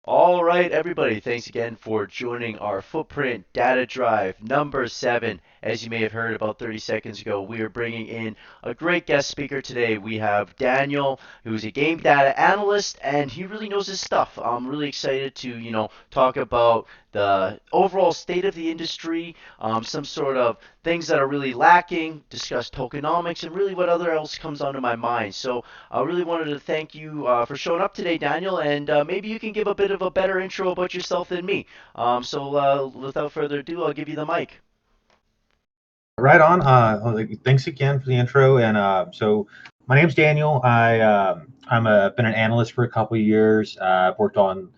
All right, everybody, thanks again for joining our Footprint Data Drive number 7. As you may have heard about 30 seconds ago, we are bringing in a great guest speaker today. We have Daniel, who's a game data analyst, and he really knows his stuff. I'm really excited to, talk about the overall state of the industry, some sort of things that are really lacking, discuss tokenomics, and really what other else comes onto my mind. So I really wanted to thank you for showing up today, Daniel, and maybe you can give a bit of a better intro about yourself than me. So without further ado, I'll give you the mic. Right on. Thanks again for the intro. And so, my name's Daniel. I'm been an analyst for a couple of years. I've worked on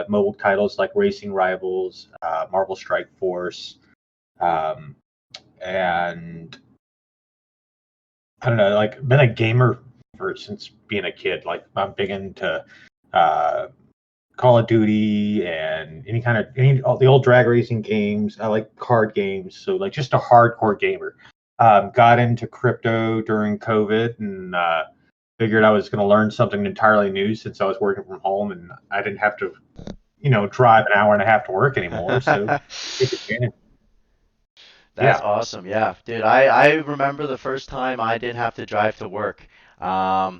mobile titles like Racing Rivals, Marvel Strike Force, um, and I don't know, like been a gamer since being a kid. Like I'm big into uh, Call of Duty and all the old drag racing games. I like card games, so like just a hardcore gamer. Got into crypto during COVID and figured I was going to learn something entirely new since I was working from home and I didn't have to, drive an hour and a half to work anymore. So take advantage. That's Yeah. awesome. Yeah, dude. I remember the first time I didn't have to drive to work.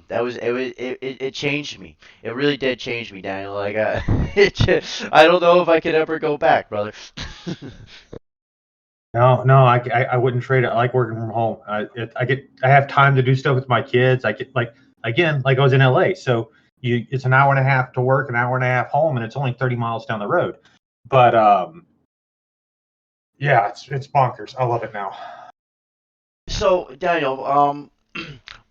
It changed me. It really did change me, Daniel. Like I don't know if I could ever go back, brother. No, no, I wouldn't trade it. I like working from home. I have time to do stuff with my kids. I get like again, like I was in LA, so it's an hour and a half to work, an hour and a half home, and it's only 30 miles down the road. But yeah, it's bonkers. I love it now. So, Daniel,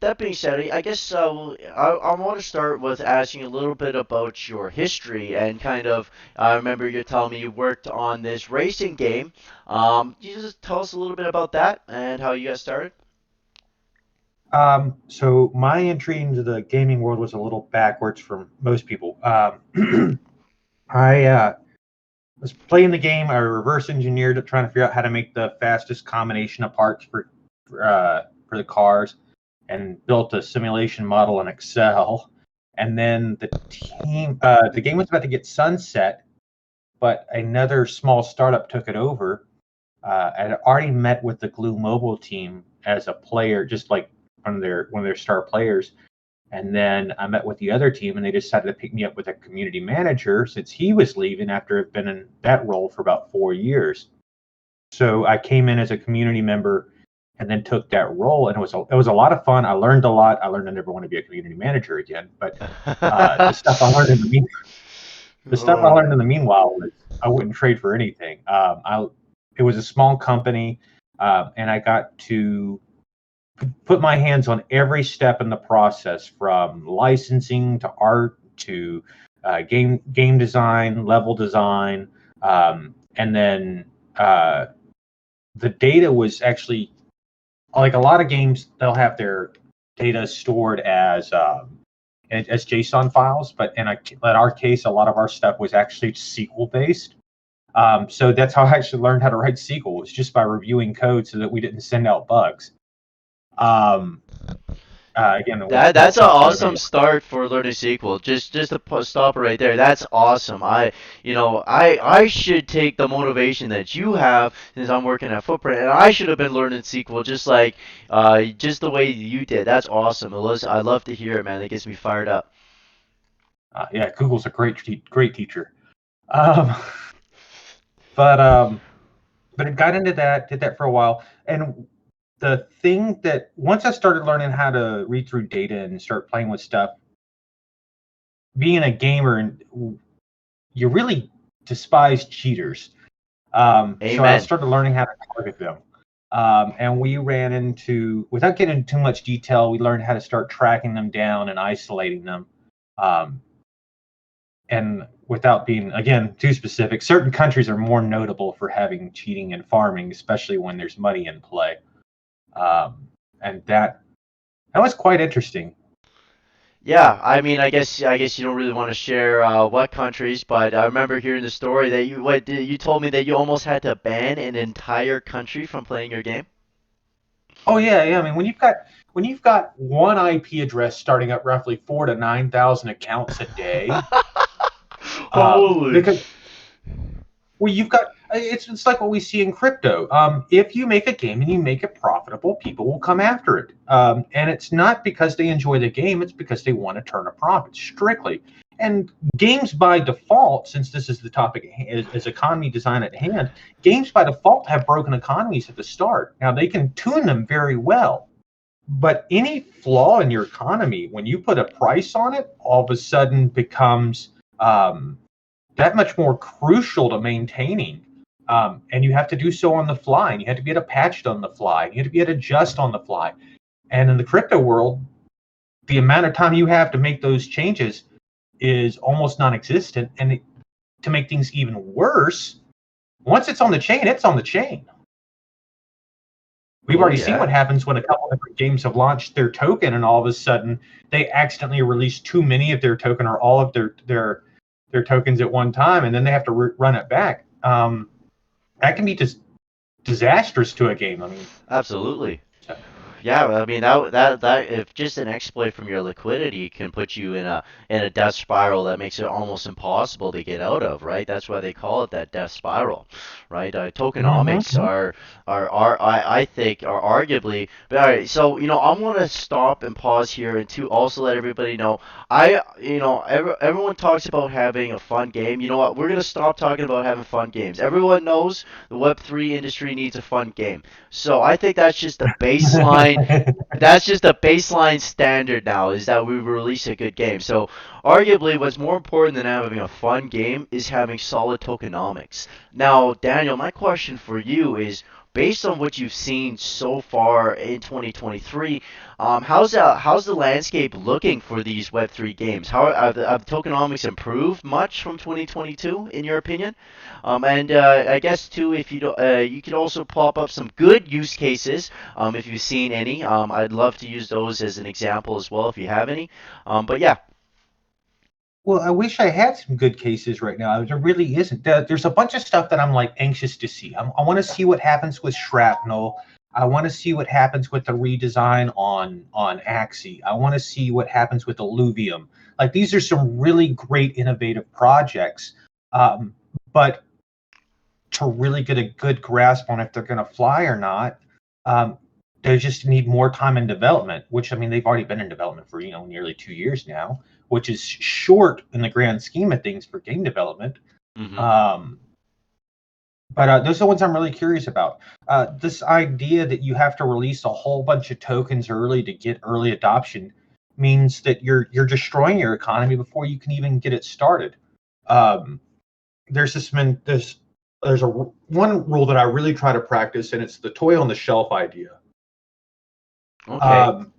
that being said, I guess I want to start with asking a little bit about your history and kind of. I remember you telling me you worked on this racing game. Can you just tell us a little bit about that and how you got started? So my entry into the gaming world was a little backwards from most people. I was playing the game. I reverse engineered it, trying to figure out how to make the fastest combination of parts for the cars, and built a simulation model in Excel. And then the game was about to get sunset, but another small startup took it over. I had already met with the Glue Mobile team as a player, just like one of their star players. And then I met with the other team, and they decided to pick me up with a community manager since he was leaving after I've been in that role for about 4 years. So I came in as a community member and then took that role, and it was a lot of fun. I learned a lot. I learned I never want to be a community manager again. But the stuff I learned in the stuff I learned in Oh. the meanwhile was I wouldn't trade for anything. It was a small company, and I got to put my hands on every step in the process, from licensing to art to game design, level design, and then uh, the data was actually like a lot of games. They'll have their data stored as JSON files, but in our case, a lot of our stuff was actually SQL based. So that's how I actually learned how to write SQL, was just by reviewing code so that we didn't send out bugs. Um, Again, without That's an soft code. awesome start for learning SQL. Just to stop it right there. That's awesome. I should take the motivation that you have since I'm working at Footprint, and I should have been learning SQL just the way you did. That's awesome. I love to hear it, man. It gets me fired up. Yeah, Google's a great teacher. Um, but um, but it got into that, did that for a while, and the thing that once I started learning how to read through data and start playing with stuff, being a gamer, and you really despise cheaters. So I Amen. started learning how to target them. And we ran into, without getting into too much detail, we learned how to start tracking them down and isolating them. Um, and without being, again, too specific, certain countries are more notable for having cheating and farming, especially when there's money in play. And that was quite interesting. Yeah, I mean, I guess you don't really want to share what countries, but I remember hearing the story that you told me that you almost had to ban an entire country from playing your game. Oh yeah, yeah. I mean, when you've got one IP address starting at roughly 4 to 9,000 accounts a day, Holy. Because well, you've got it's like what we see in crypto. If you make a game and you make it profitable, people will come after it. And it's not because they enjoy the game; it's because they want to turn a profit strictly. And games by default, since this is the topic is economy design at hand, games by default have broken economies at the start. Now they can tune them very well, but any flaw in your economy, when you put a price on it, all of a sudden becomes that much more crucial to maintaining. And you have to do so on the fly, and you have to get it patched on the fly, you have to get adjust on the fly. And in the crypto world, the amount of time you have to make those changes is almost non-existent. And to make things even worse, once it's on the chain, it's on the chain. We've Oh already seen what yeah. happens when a couple different games have launched their token, and all of a sudden they accidentally release too many of their token or all of their tokens at one time, and then they have to run it back. That can be just disastrous to a game. I mean, Absolutely. so, Yeah, I mean that if just an exploit from your liquidity can put you in a death spiral that makes it almost impossible to get out of, right? That's why they call it that death spiral, right? Tokenomics mhm. are I think are arguably. But all right, so I'm gonna stop and pause here and to also let everybody know everyone talks about having a fun game. You know what? We're gonna stop talking about having fun games. Everyone knows the Web3 industry needs a fun game. So I think that's just the baseline. That's just the baseline standard now is that we release a good game. So arguably, what's more important than having a fun game is having solid tokenomics. Now, Daniel, my question for you is. Based on what you've seen so far in 2023, how's the landscape looking for these Web3 games? How have tokenomics improved much from 2022, in your opinion? And I guess too, if you don't, you could also pop up some good use cases if you've seen any. I'd love to use those as an example as well if you have any. But yeah. Well, I wish I had some good cases right now. There really isn't. There's a bunch of stuff that I'm like anxious to see. I want to see what happens with Shrapnel. I want to see what happens with the redesign on Axie. I want to see what happens with Illuvium. Like these are some really great innovative projects, um, but to really get a good grasp on if they're going to fly or not, um, they just need more time in development. Which I mean, they've already been in development for nearly 2 years now, which is short in the grand scheme of things for game development. Hmm. Um, but those are the ones I'm really curious about. This idea that you have to release a whole bunch of tokens early to get early adoption means that you're destroying your economy before you can even get it started. Um, there's this there's a one rule that I really try to practice, and it's the toy on the shelf idea. Okay. Um,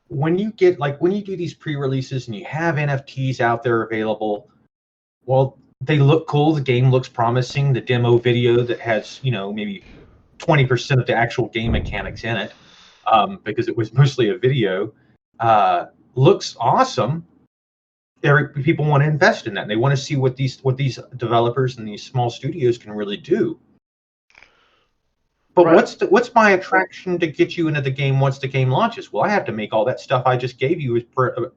when you do these pre-releases and you have NFTs out there available, well, they look cool. The game looks promising. The demo video that has maybe 20% of the actual game mechanics in it, because it was mostly a video, uh, looks awesome. People want to invest in that. And they want to see what these developers and these small studios can really do. But Right. what's my attraction to get you into the game once the game launches? Well, I have to make all that stuff I just gave you as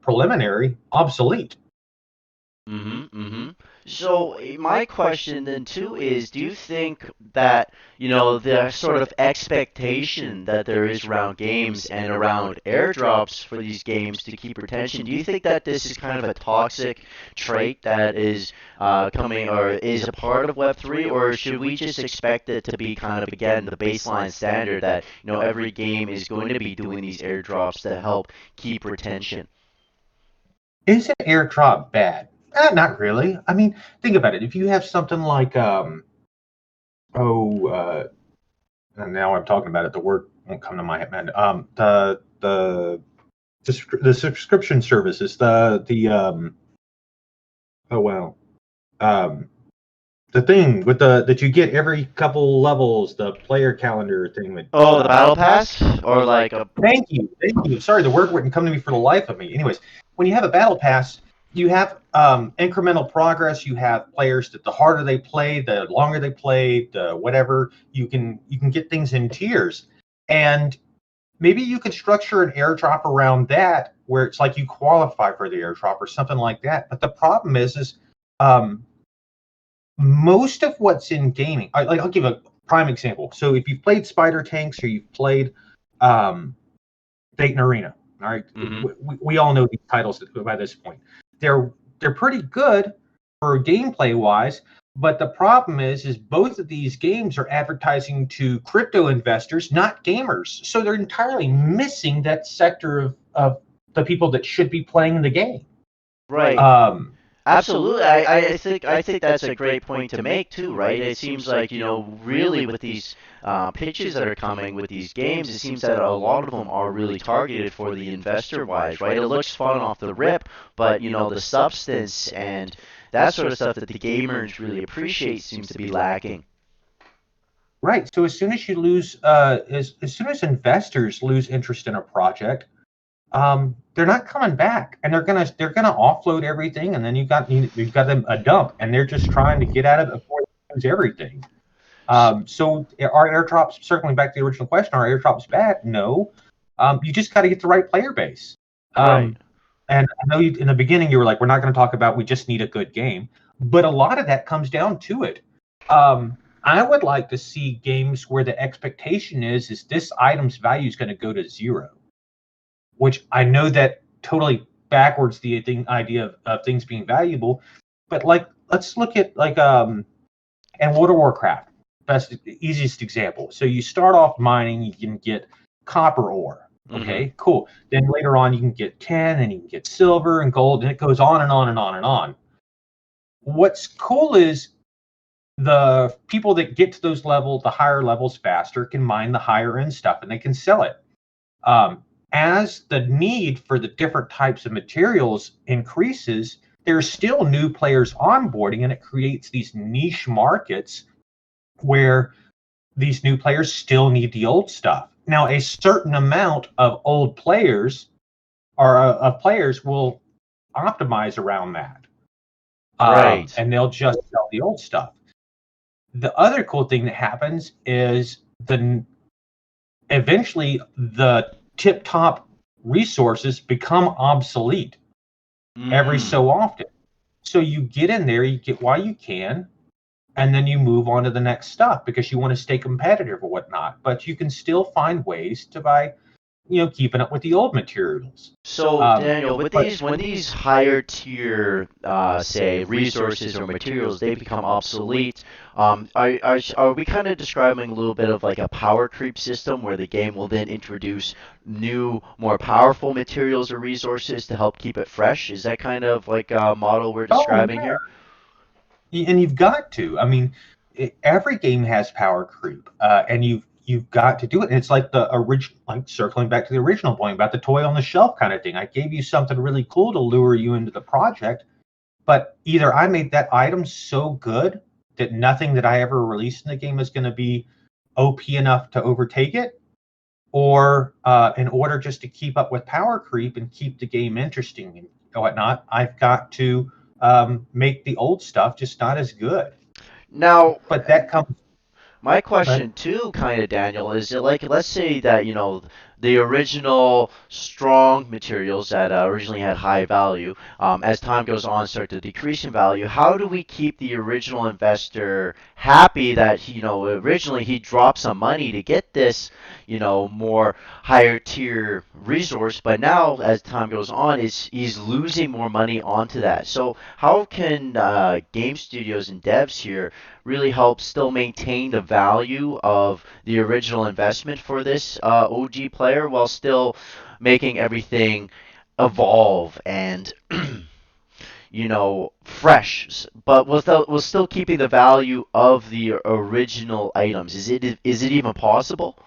preliminary obsolete. Mm-hmm. So my question then too is, do you think that, the sort of expectation that there is around games and around airdrops for these games to keep retention, do you think that this is kind of a toxic trait that is coming or is a part of Web3, or should we just expect it to be kind of again the baseline standard that, every game is going to be doing these airdrops to help keep retention? Is an airdrop bad? Not really. I mean, think about it. If you have something like oh, and now I'm talking about it, the word won't come to my head. The subscription services, the oh wow, um, the thing with the that you get every couple levels, the player calendar thing. That Oh, the battle pass or like a. thank you. Sorry, the word wouldn't come to me for the life of me. Anyways, when you have a battle pass, you have incremental progress. You have players that the harder they play, the longer they play, the whatever you can get things in tiers, and maybe you could structure an airdrop around that where it's like you qualify for the airdrop or something like that. But the problem is Um, most of what's in gaming, I'll give a prime example. So if you've played Spider Tanks or you've played Dayton Arena, all right, Mm-hmm. we all know these titles by this point. They're pretty good for gameplay wise, but the problem is both of these games are advertising to crypto investors, not gamers. So they're entirely missing that sector of the people that should be playing the game. Right. Um, Absolutely. I think that's a great point to make too, right? It seems like, really with these pitches that are coming with these games, it seems that a lot of them are really targeted for the investor wise, right? It looks fun off the rip, but the substance and that sort of stuff that the gamers really appreciate seems to be lacking. Right. So as soon as you lose, as soon as investors lose interest in a project, they're not coming back, and they're gonna offload everything, and then you've got them a dump, and they're just trying to get out of it before they lose everything. So are airdrops, circling back to the original question, are airdrops bad? No. You just got to get the right player base. Right. Um, and I know in the beginning you were like, we're not going to talk about we just need a good game, but a lot of that comes down to it. I would like to see games where the expectation is this item's value is going to go to zero, which I know that totally backwards the idea of things being valuable, but like let's look at and World of Warcraft, best easiest example. So you start off mining, you can get copper ore. Mm-hmm. Okay, cool. Then later on you can get tin, and you can get silver and gold, and it goes on and on and on and on. What's cool is the people that get to those levels, the higher levels faster, can mine the higher end stuff and they can sell it. As the need for the different types of materials increases, there's still new players onboarding, and it creates these niche markets where these new players still need the old stuff. Now, a certain amount of old players or of players will optimize around that, Right. and they'll just sell the old stuff. The other cool thing that happens is eventually the tip top resources become obsolete every Mm. so often. So you get in there, you get while you can, and then you move on to the next stuff because you want to stay competitive or whatnot. But you can still find ways to buy, keeping up with the old materials. So, Um, Daniel, with but these when these higher tier, say, resources or materials, they become obsolete. Are we kind of describing a little bit of like a power creep system where the game will then introduce new, more powerful materials or resources to help keep it fresh? Is that kind of like a model we're oh describing here? and you've got to. I mean, every game has power creep, and you've got to do it. And it's like the original, like circling back to the original point about the toy on the shelf kind of thing. I gave you something really cool to lure you into the project, but either I made that item so good that nothing that I ever released in the game is going to be OP enough to overtake it, or in order just to keep up with power creep and keep the game interesting and whatnot, I've got to make the old stuff just not as good. Now, But that comes. my But question too, kind of Daniel, is that like let's say that the original strong materials that originally had high value, as time goes on, start to decrease in value. How do we keep the original investor happy that originally he dropped some money to get this more higher tier resource, but now as time goes on, he's losing more money onto that. So how can game studios and devs here really help still maintain the value of the original investment for this OG player while still making everything evolve and fresh, but while still keeping the value of the original items. Is it even possible?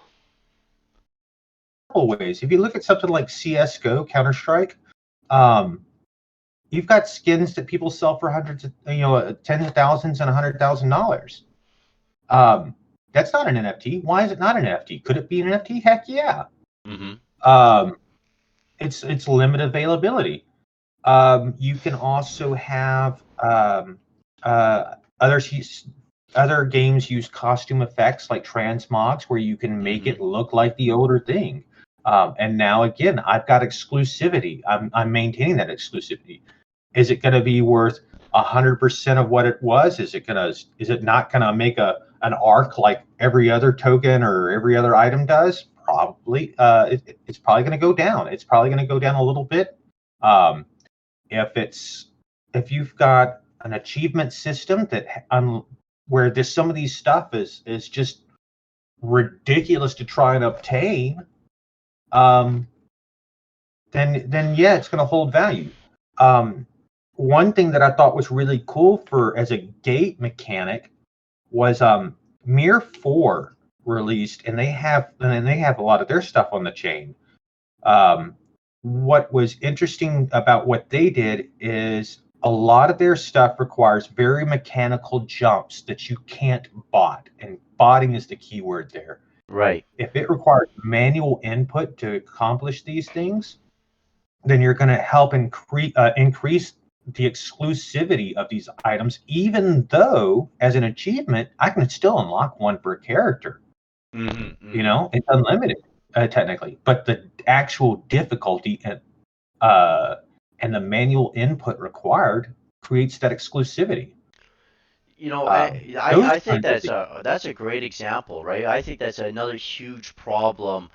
always, if you look at something like CS:GO, Counter Strike, um, you've got skins that people sell for hundreds of, tens of thousands and $100,000. Um, that's not an NFT. Why is it not an NFT? Could it be an NFT? Heck yeah. Hmm. Um, it's limited availability. You can also have other games use costume effects like transmogs where you can make Hmm. it look like the older thing. And now again, I've got exclusivity. I'm maintaining that exclusivity. Is it going to be worth 100% of what it was? Is it not gonna make an arc like every other token or every other item does? Probably. It's probably gonna go down. It's probably gonna go down a little bit. Um, if you've got an achievement system that where this some of these stuff is just ridiculous to try and obtain, um, then yeah, it's going to hold value. One thing that I thought was really cool for as a gate mechanic was Mir 4 released, and they have a lot of their stuff on the chain. What was interesting about what they did is a lot of their stuff requires very mechanical jumps that you can't bot, and botting is the key word there. Right. If it requires manual input to accomplish these things, then you're going to help increase the exclusivity of these items, even though as an achievement, I can still unlock one for a character. It's unlimited technically, but the actual difficulty and the manual input required creates that exclusivity. I think that's a great example, right? I think that's another huge problem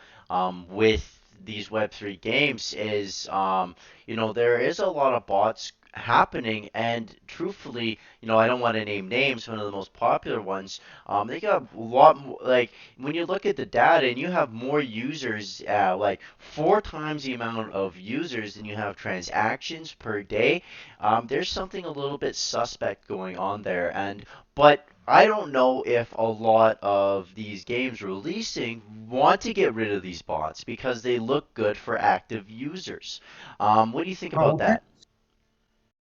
with these Web3 games is there is a lot of bots happening, and truthfully, I don't want to name names. One of the most popular ones, they got a lot more. Like when you look at the data, and you have more users, like 4 times the amount of users than you have transactions per day. There's something a little bit suspect going on there, but I don't know if a lot of these games releasing want to get rid of these bots because they look good for active users. What do you think about Oh, that?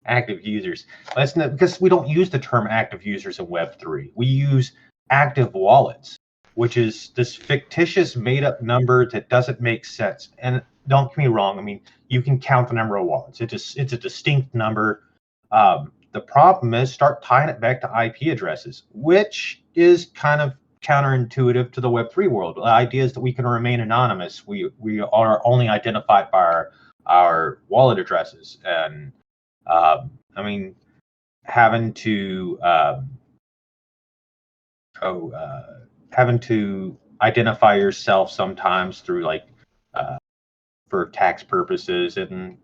active users. That's not because we don't use the term active users in Web3. We use active wallets, which is this fictitious made up number that doesn't make sense. And don't get me wrong, I mean, you can count the number of wallets. It's a distinct number. The problem is start tying it back to IP addresses, which is kind of counterintuitive to the Web3 world. The idea is that we can remain anonymous. We are only identified by our wallet addresses. And I mean, having to having to identify yourself sometimes through like for tax purposes and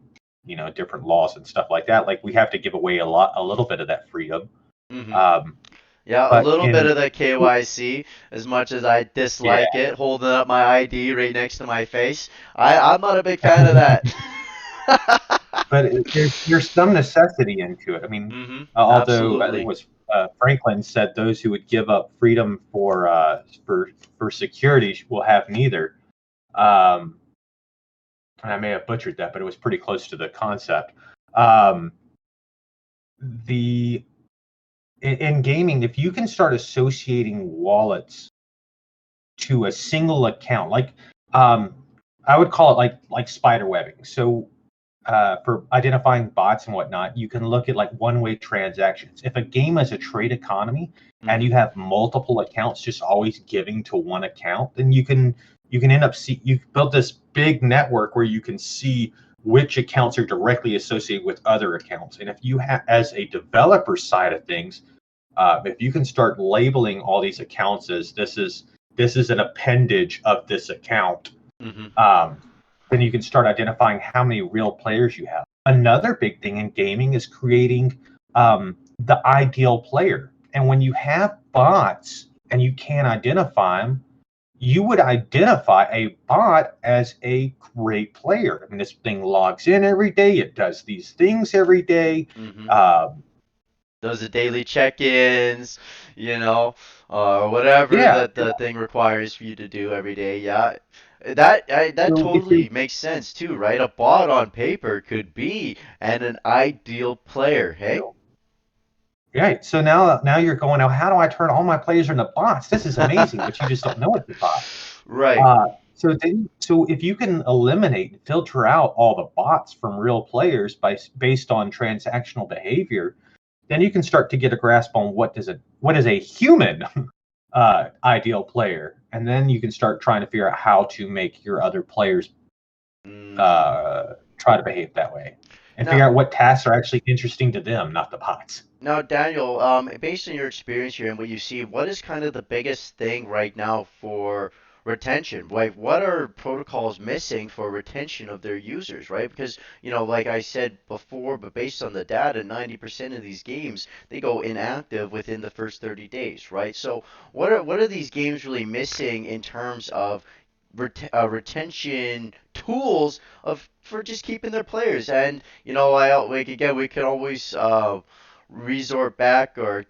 different laws and stuff like that. Like we have to give away a little bit of that freedom. Hmm. Um, Yeah, a but little bit in of the KYC, as much as I yeah, dislike it, holding up my ID right next to my face. I'm not a big fan of that. but there's some necessity into it. I mean, although I think it Absolutely. was Franklin said those who would give up freedom for security will have neither. Um, and I may have butchered that, but it was pretty close to the concept. Um, the in gaming, if you can start associating wallets to a single account, like um, I would call it like spider webbing. So for identifying bots and whatnot, you can look at like one-way transactions. If a game is a trade economy and Hmm. you have multiple accounts just always giving to one account, then you can end up you build this big network where you can see which accounts are directly associated with other accounts. And if you have, as a developer side of things, if you can start labeling all these accounts as this is an appendage of this account, Hmm. um, then you can start identifying how many real players you have. Another big thing in gaming is creating the ideal player. And when you have bots and you can't identify them, you would identify a bot as a great player. I mean, this thing logs in every day, it does these things every day. Hmm. Um, Those are daily check-ins, or whatever yeah. that the thing requires for you to do every day. Yeah, that So if you totally makes sense too, right? A bot on paper could be an ideal player. Hey. right, so now you're going, now how do I turn all my players into bots? This is amazing, but you just don't know it's a bot. Right. So if you can eliminate, filter out all the bots from real players based on transactional behavior, then you can start to get a grasp on what is a human ideal player, and then you can start trying to figure out how to make your other players Hmm. try to behave that way. and Now, figure out what tasks are actually interesting to them, not the bots. Now, Daniel, based on your experience here and what you see, what is kind of the biggest thing right now for retention? Like, what are protocols missing for retention of their users, right? Because, like I said before, but based on the data, 90% of these games, they go inactive within the first 30 days, right? So, what are these games really missing in terms of retention tools of for just keeping their players? And like again, we can always resort back to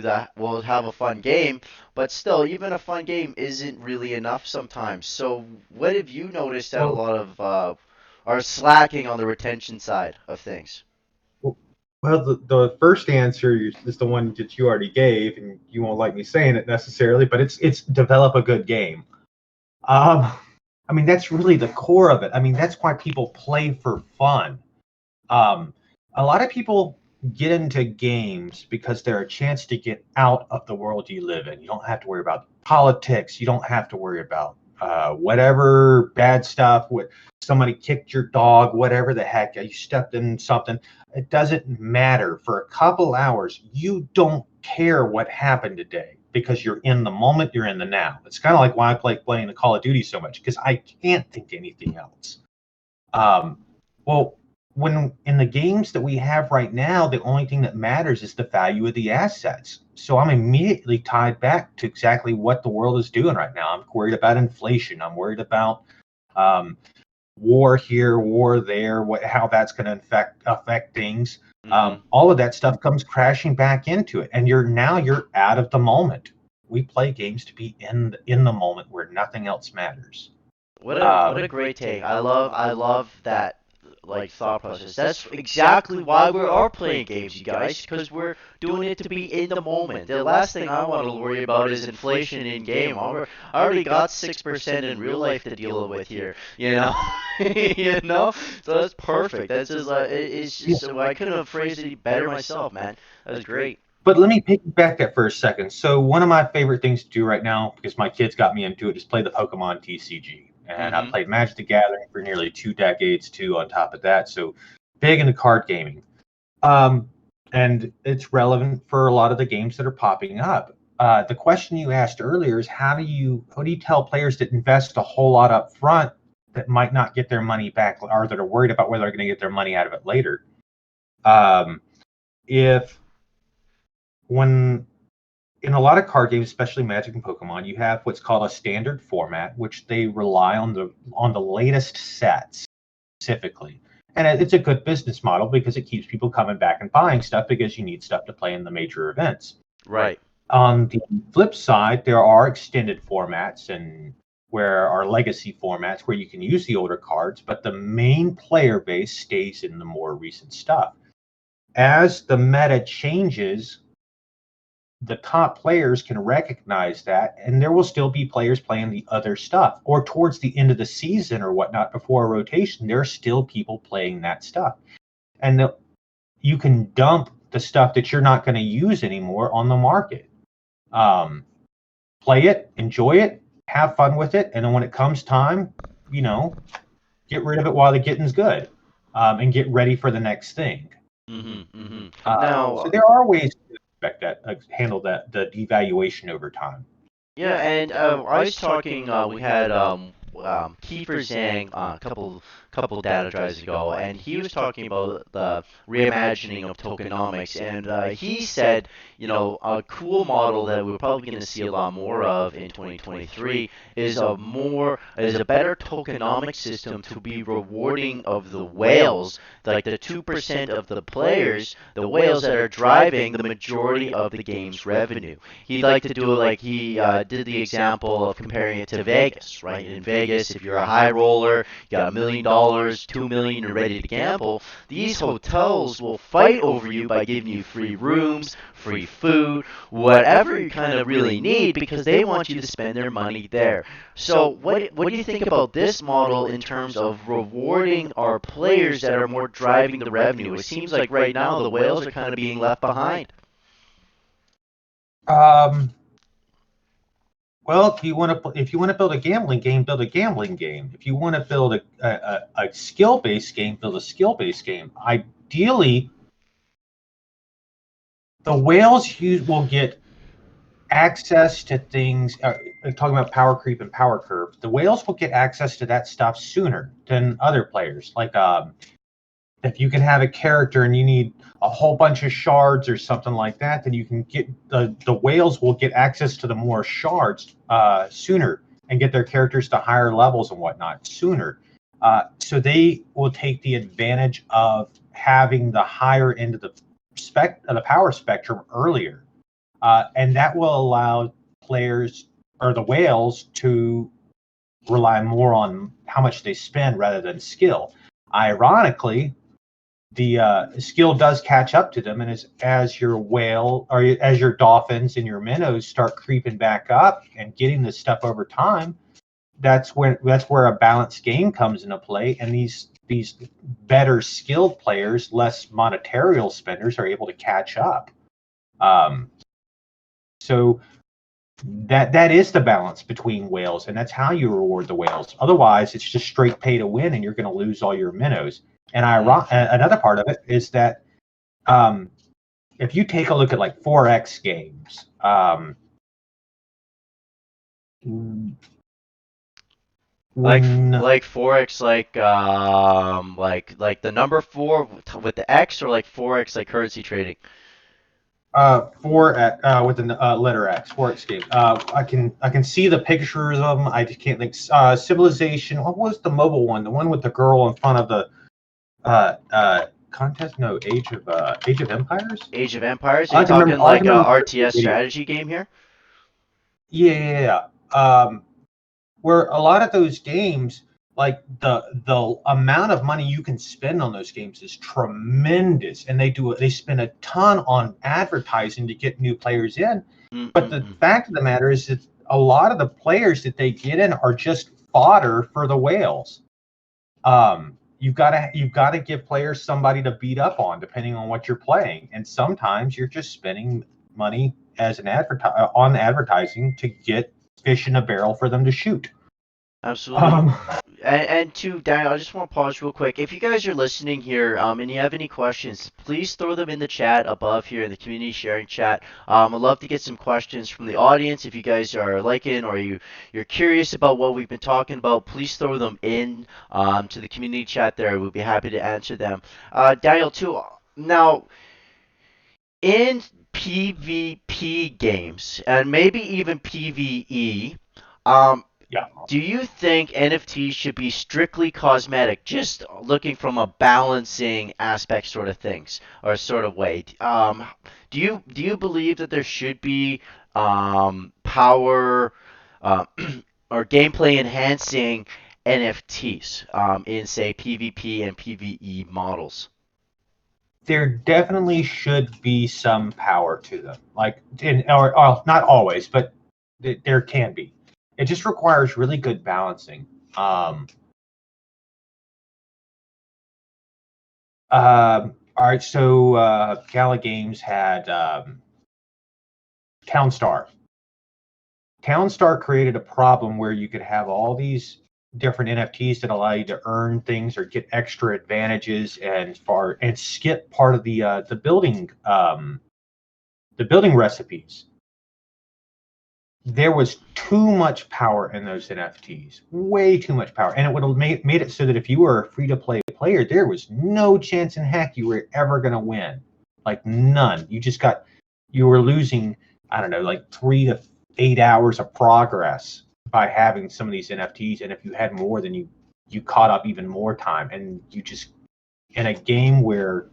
the we'll have a fun game, but still, even a fun game isn't really enough sometimes. So, what have you noticed that a Well, lot of are slacking on the retention side of things? well, the first answer is the one that you already gave, and you won't like me saying it necessarily, but it's develop a good game. Um, I mean, that's really the core of it. I mean, that's why people play for fun. Um, a lot of people get into games because they're a chance to get out of the world you live in. You don't have to worry about politics. You don't have to worry about whatever bad stuff. What somebody kicked your dog, whatever the heck. You stepped in something. It doesn't matter. For a couple hours, you don't care what happened today because you're in the moment. You're in the now. It's kind of like why I play playing the Call of Duty so much because I can't think anything else. Um, well, when in the games that we have right now, the only thing that matters is the value of the assets. So I'm immediately tied back to exactly what the world is doing right now. I'm worried about inflation. I'm worried about um, war here, war there, how that's going to affect things. Mm-hmm. All of that stuff comes crashing back into it, and you're out of the moment. We play games to be in the moment where nothing else matters. What a great take. I love that like thought process. That's exactly why we are playing games, you guys, because we're doing it to be in the moment. The last thing I want to worry about is inflation in game. I already got 6% in real life to deal with here, you know. you know, so that's perfect. That's just like it's just I couldn't have phrased it better myself, man. That was great. But let me piggyback that for a second. So one of my favorite things to do right now, because my kids got me into it, is play the Pokemon TCG. And I've Mm-hmm. played Magic the Gathering for nearly 2 decades too. On top of that, so big into card gaming. Um, and it's relevant for a lot of the games that are popping up. The question you asked earlier is how do you tell players that invest a whole lot up front that might not get their money back or that are worried about whether they're going to get their money out of it later? Um, if when in a lot of card games, especially Magic and Pokemon, you have what's called a standard format, which they rely on the latest sets specifically. And it's a good business model because it keeps people coming back and buying stuff because you need stuff to play in the major events. Right. On the flip side, there are extended formats and where are legacy formats where you can use the older cards, but the main player base stays in the more recent stuff. As the meta changes, the top players can recognize that, and there will still be players playing the other stuff. Or towards the end of the season or whatnot, before a rotation, there are still people playing that stuff. And you can dump the stuff that you're not going to use anymore on the market. Um, Play it, enjoy it, have fun with it, and then when it comes time, you know, get rid of it while the getting's good, and get ready for the next thing. Mm-hmm. Mm-hmm. So Now, there are ways to expect that, handle that the devaluation over time. yeah, and I was talking. We had Kiefer Zhang a couple data drives ago, and he was talking about the reimagining of tokenomics, and he said, a cool model that we're probably going to see a lot more of in 2023 is a better tokenomic system to be rewarding of the whales, like the 2% of the players, the whales that are driving the majority of the game's revenue. He'd like to do it like he did the example of comparing it to Vegas, right? In Vegas, if you're a high roller, you got $1 million, 2 million, you're ready to gamble. These hotels will fight over you by giving you free rooms, free food, whatever you kind of really need, because they want you to spend their money there. So, what do you think about this model in terms of rewarding our players that are more driving the revenue? It seems like right now the whales are kind of being left behind. Um, Well, if you want to build a gambling game, build a gambling game. If you want to build a skill based game, build a skill based game. Ideally, the will get access to things. Talking about power creep and power curve, the whales will get access to that stuff sooner than other players. Like if you can have a character and you need a whole bunch of shards or something like that, then you can get the whales will get access to the more shards sooner and get their characters to higher levels and whatnot sooner. So they will take the advantage of having the higher end of the power spectrum earlier, and that will allow players or the whales to rely more on how much they spend rather than skill. Ironically, the skill does catch up to them, and as your whale or as your dolphins and your minnows start creeping back up and getting this stuff over time, that's where a balanced game comes into play, and these better skilled players, less monetarial spenders, are able to catch up. Um, so that is the balance between whales, and that's how you reward the whales. Otherwise, it's just straight pay to win, and you're going to lose all your minnows. And another part of it is that um, if you take a look at like 4X games, Like when like forex, like the number four with the X, or like forex like currency trading. 4X with the letter X, 4X game, I can see the pictures of them. I just can't think. Civilization. What was the mobile one? The one with the girl in front of the contest? No, Age of Empires. Age of Empires. Are I you can remember. talking All I like can a remember RTS the video. strategy game here? Yeah, yeah, yeah. Where a lot of those games, like the amount of money you can spend on those games is tremendous, and they spend a ton on advertising to get new players in. But the Mm-mm-mm. fact of the matter is that a lot of the players that they get in are just fodder for the whales. You've got to give players somebody to beat up on, depending on what you're playing, and sometimes you're just spending money as on advertising to get fish in a barrel for them to shoot. Absolutely. Um, And to Daniel, I just want to pause real quick. If you guys are listening here, and you have any questions, please throw them in the chat above here in the community sharing chat. I'd love to get some questions from the audience. If you guys are liking, or you're curious about what we've been talking about, please throw them in to the community chat there. We'll be happy to answer them. Daniel, too. Now, in PvP games and maybe even PvE, um, yeah, do you think NFTs should be strictly cosmetic, just looking from a balancing aspect sort of things or sort of way? Do you believe that there should be power uh, or gameplay enhancing NFTs in say PvP and PvE models? there definitely should be some power to them. Like, or not always, but there can be. It just requires really good balancing. Um, all right, so Gala Games had Townstar. Townstar created a problem where you could have all these different NFTs that allow you to earn things or get extra advantages and skip part of the building recipes. There was too much power in those NFTs, way too much power, and it would have made it so that if you were a free to play player, there was no chance in heck you were ever going to win, like none. You were losing, I don't know, like 3 to 8 hours of progress by having some of these NFTs, and if you had more, then you caught up even more time, and you just in a game where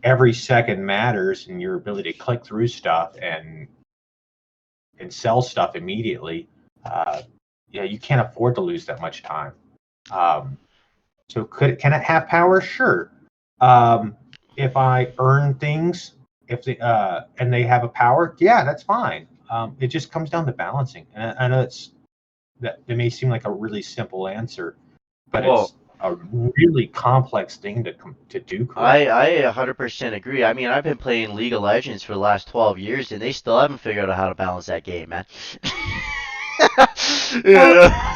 every second matters and your ability to click through stuff and sell stuff immediately, uh, yeah, you can't afford to lose that much time. Um, so can it have power? Sure. If I earn things, if they and they have a power, yeah, that's fine. It just comes down to balancing. And I know that it may seem like a really simple answer, but Well, it's a really complex thing to do correctly. I 100% agree. I mean, I've been playing League of Legends for the last 12 years, and they still haven't figured out how to balance that game, man. Well, Yeah.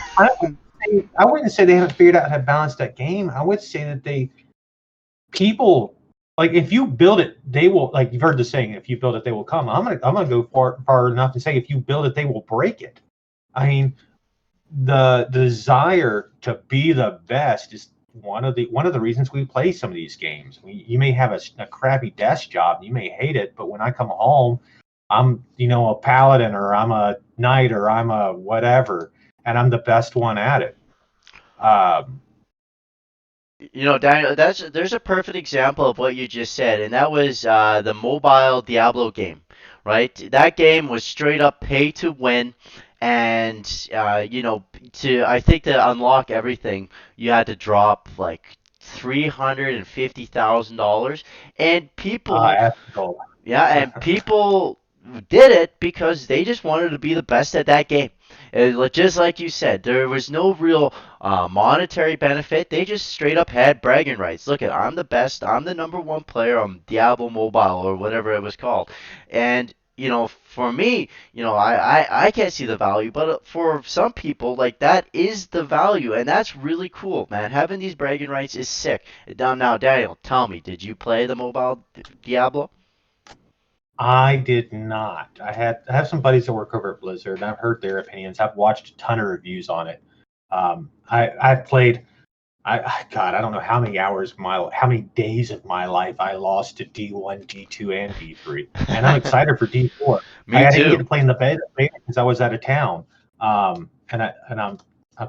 I wouldn't say they haven't figured out how to balance that game. I would say that people, like if you build it, they will. Like you've heard the saying, if you build it, they will come. I'm gonna go far enough to say, if you build it, they will break it. I mean, the desire to be the best is one of the reasons we play some of these games. You may have a crappy desk job, you may hate it, but when I come home, I'm a paladin, or I'm a knight, or I'm a whatever, and I'm the best one at it. Um, Daniel, there's a perfect example of what you just said, and that was the mobile Diablo game, right? That game was straight up pay to win, and to I think to unlock everything, you had to drop like $350,000, and people ethical. yeah, and people did it because they just wanted to be the best at that game. Just like you said, there was no real monetary benefit. They just straight up had bragging rights. Look at, I'm the best. I'm the number one player on Diablo Mobile or whatever it was called. And for me, I can't see the value, but for some people, like that is the value, and that's really cool, man. Having these bragging rights is sick. Now, Daniel, tell me, did you play the mobile Diablo? I did not. I have some buddies that work over at Blizzard, and I've heard their opinions. I've watched a ton of reviews on it. I've played. God, I don't know how many how many days of my life I lost to D1, D2, and D3, and I'm excited for D4. Me I didn't get too. to play in the beta because I was out of town, I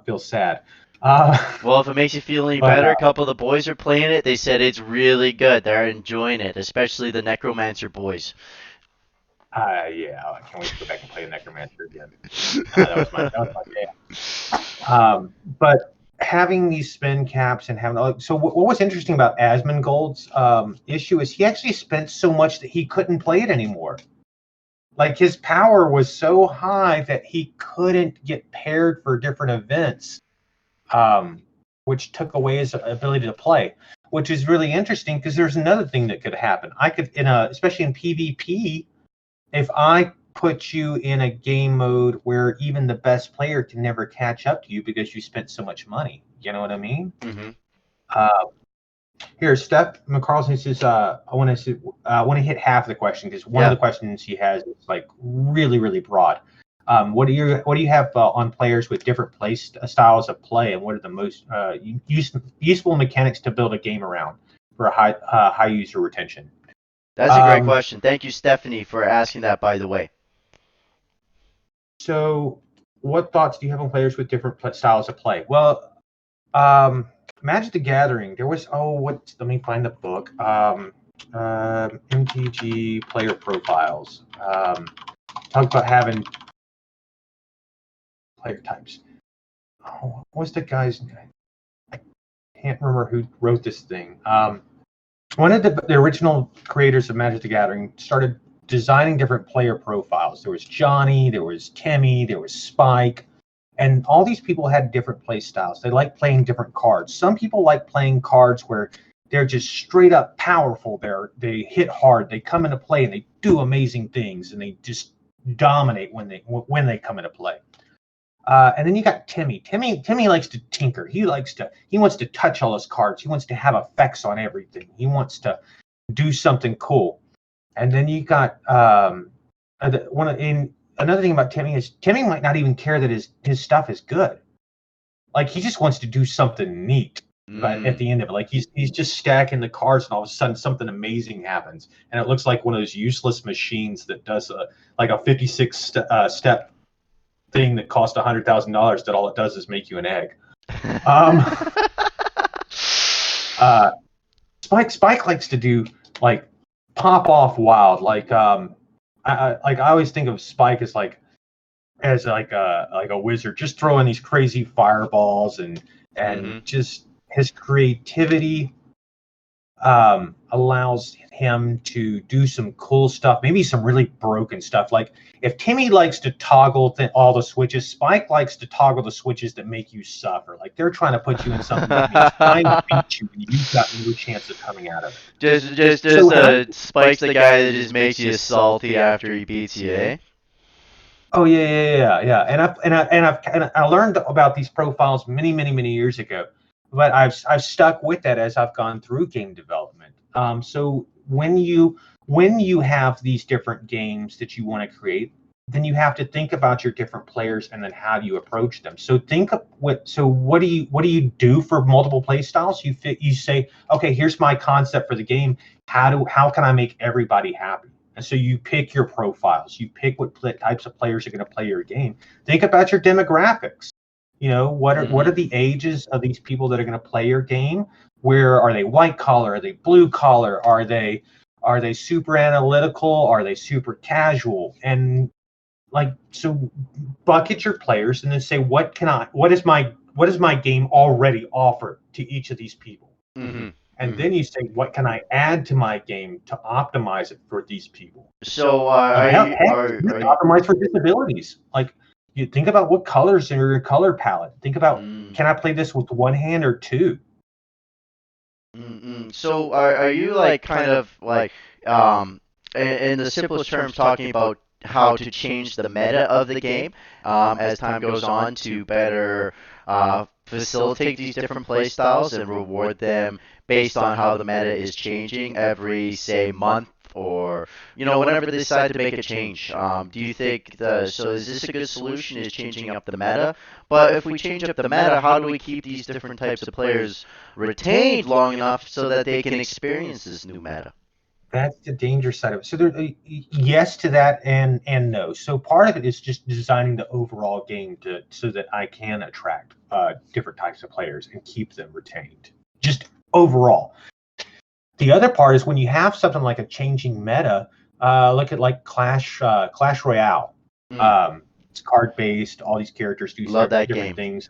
feel sad. Well, if it makes you feel any But better, a couple of the boys are playing it. They said it's really good. They're enjoying it, especially the Necromancer boys. yeah, I can't wait to go back and play Necromancer again. That was my but having these spin caps and having so what was interesting about Asmongold's issue is he actually spent so much that he couldn't play it anymore. Like his power was so high that he couldn't get paired for different events, um, which took away his ability to play. Which is really interesting because there's another thing that could happen. I could, especially in PvP, if I put you in a game mode where even the best player can never catch up to you because you spent so much money. You know what I mean? Hmm. Uh, Here, Steph McCarlson says, I want to hit half the question because one of Yeah, the questions he has is like really, really broad. What do you have on players with different styles of play, and what are the most useful mechanics to build a game around for a high user retention? that's a great Um, question. Thank you, Stephanie, for asking that, by the way. So, what thoughts do you have on players with different styles of play? Well, um, Magic the Gathering. There was what? Let me find the book. MTG player profiles. Talk about having player types. Oh, what was the guy's name? I can't remember who wrote this thing. One of the original creators of Magic the Gathering started designing different player profiles. There was Johnny, there was Timmy, there was Spike, and all these people had different play styles. They like playing different cards. Some people like playing cards where they're just straight up powerful. They hit hard. They come into play and they do amazing things, and they just dominate when they come into play. And then you got Timmy. Timmy likes to tinker. He wants to touch all his cards. He wants to have effects on everything. He wants to do something cool. And then you got another thing about Timmy is Timmy might not even care that his stuff is good. Like he just wants to do something neat. But at Mm. the end of it, like he's just stacking the cards, and all of a sudden something amazing happens, and it looks like one of those useless machines that does like a 56 step thing that cost $100,000 that all it does is make you an egg. Um, uh, Spike likes to do like pop off wild. I always think of Spike as like a wizard, just throwing these crazy fireballs and Hmm. just his creativity allows him to do some cool stuff, maybe some really broken stuff. Like if Timmy likes to toggle all the switches, Spike likes to toggle the switches that make you suffer. Like they're trying to put you in something that he's trying to beat you, and you've got no chance of coming out of it. just So having Spike's the guy that just makes you salty after he beats you, eh? Oh yeah. And I learned about these profiles many years ago, but I've stuck with that as I've gone through game development. So when you have these different games that you want to create, then you have to think about your different players and then how do you approach them. So think of what do you do for multiple play styles? You say, okay, here's my concept for the game. How can I make everybody happy? And so you pick your profiles, you pick what types of players are going to play your game. Think about your demographics. What are Mm-hmm. the ages of these people that are going to play your game? Where are they? White collar? Are they blue collar? Are they super analytical? Are they super casual? And like so, bucket your players and then say, what is my game already offer to each of these people? Mm-hmm. And Mm-hmm. then you say, what can I add to my game to optimize it for these people? So Like are heck, you heck, you are can you? optimize for disabilities. Like you think about what colors in your color palette. Think about, Mm, can I play this with one hand or two? so are you like kind of like um in the simplest terms talking about how to change the meta of the game as time goes on to better facilitate these different play styles and reward them based on how the meta is changing every say month or whenever they decide to make a change. Do you think so is this a good solution is changing up the meta? But if we change up the meta, how do we keep these different types of players retained long enough so that they can experience this new meta? That's the danger side of it. So there, yes to that and no. So part of it is just designing the overall game so that I can attract different types of players and keep them retained. Just overall. The other part is when you have something like a changing meta. Look at like Clash Royale. Mm, It's card based. All these characters do love that different game. things.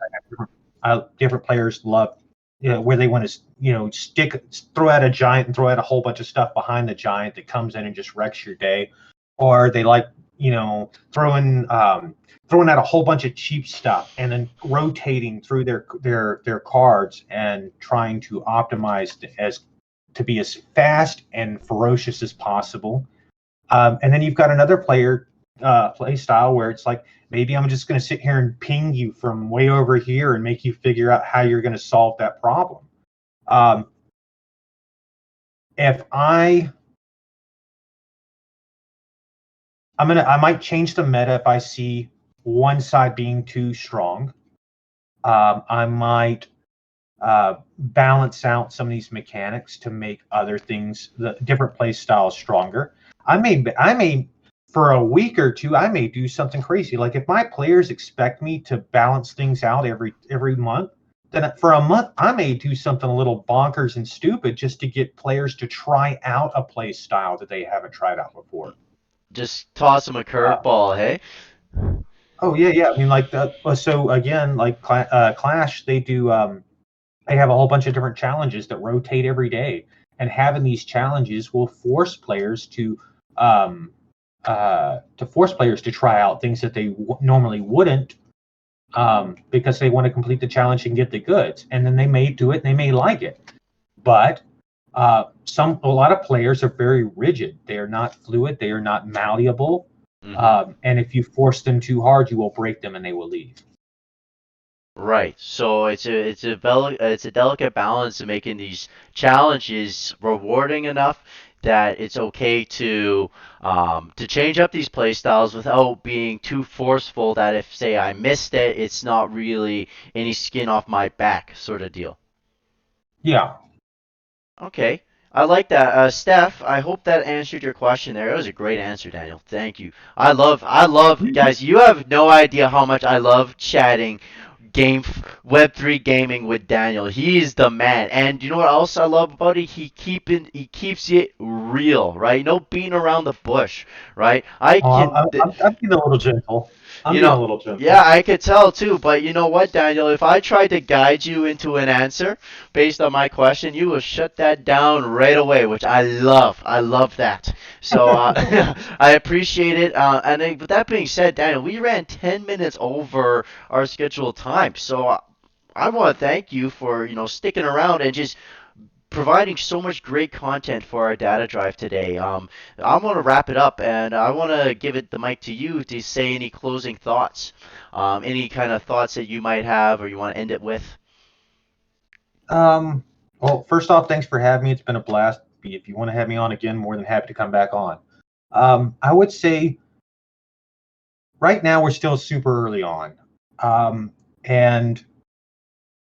Different players love, where they want to throw out a giant and throw out a whole bunch of stuff behind the giant that comes in and just wrecks your day, or they like throwing out a whole bunch of cheap stuff and then rotating through their cards and trying to optimize as to be as fast and ferocious as possible. And then you've got another play style where it's like, maybe I'm just going to sit here and ping you from way over here and make you figure out how you're going to solve that problem. Um, if I might change the meta if I see one side being too strong. I might balance out some of these mechanics to make other things, the different play styles, stronger. I may for a week or two, I may do something crazy. Like if my players expect me to balance things out every month, then for a month I may do something a little bonkers and stupid just to get players to try out a play style that they haven't tried out before. Just toss them a Uh, curveball, hey? oh yeah. I mean, like that. So again, like Clash, they have a whole bunch of different challenges that rotate every day, and having these challenges will um, force players to try out things that they normally wouldn't, because they want to complete the challenge and get the goods, and then they may do it and they may like it, but a lot of players are very rigid. They are not fluid. They are not malleable, Mm-hmm. and if you force them too hard, you will break them and they will leave. Right. So it's a delicate balance of making these challenges rewarding enough that it's okay to change up these play styles without being too forceful that if say I missed it, it's not really any skin off my back sort of deal. Yeah. Okay. I like that. Steph, I hope that answered your question there. It was a great answer, Daniel. Thank you. Guys, you have no idea how much I love chatting Web3 gaming with Daniel. He is the man. And you know what else I love about it? He keeps it real, right? No beating around the bush, right? I Oh, can I'm being a little gentle. I'm you being know, a little yeah, gentle. I could tell too, but you know what, Daniel? If I tried to guide you into an answer based on my question, you will shut that down right away, which I love. I love that. So I appreciate it. And then, with that being said, Daniel, we ran 10 minutes over our scheduled time. So I want to thank you for sticking around and just providing so much great content for our data drive today. I want to wrap it up, and I want to give it the mic to you to say any closing thoughts, any kind of thoughts that you might have, or you want to end it with. Um, well, first off, thanks for having me. It's been a blast. If you want to have me on again, more than happy to come back on. I would say right now we're still super early on, and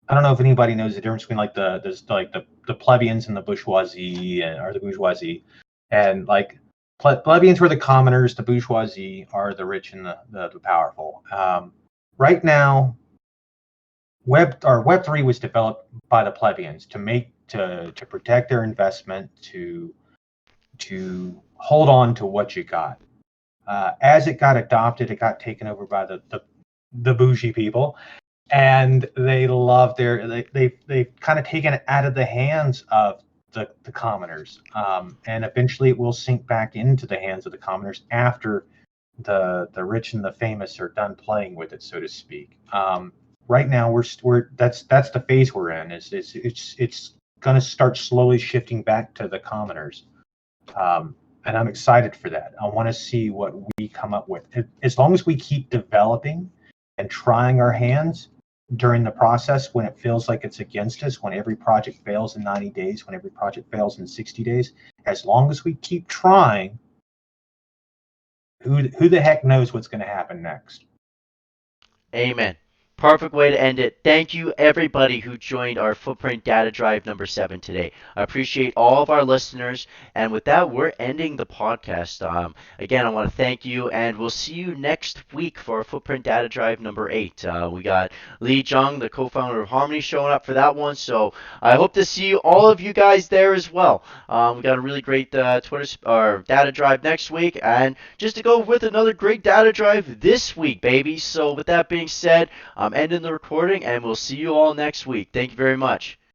I don't know if anybody knows the difference between like the plebeians and the bourgeoisie, or the bourgeoisie, and like plebeians were the commoners, the bourgeoisie are the rich and the powerful. Right now, Web3 was developed by the plebeians to protect their investment, to hold on to what you got. As it got adopted, it got taken over by the bougie people, and they've kind of taken it out of the hands of the commoners, and eventually it will sink back into the hands of the commoners after the rich and the famous are done playing with it, so to speak. Right now we're that's the phase we're in. It's going to start slowly shifting back to the commoners, and I'm excited for that. I want to see what we come up with. As long as we keep developing and trying our hands during the process, when it feels like it's against us, when every project fails in 90 days, when every project fails in 60 days, as long as we keep trying, who the heck knows what's going to happen next? Amen. Perfect way to end it. Thank you, everybody who joined our Footprint Data Drive number 7 today. I appreciate all of our listeners. And with that, we're ending the podcast. Again, I want to thank you, and we'll see you next week for our Footprint Data Drive number 8. We got Lee Jung, the co founder of Harmony, showing up for that one. So I hope to see all of you guys there as well. We got a really great Twitter or data drive next week, and just to go with another great data drive this week, baby. So with that being said, I'm ending the recording, and we'll see you all next week. Thank you very much.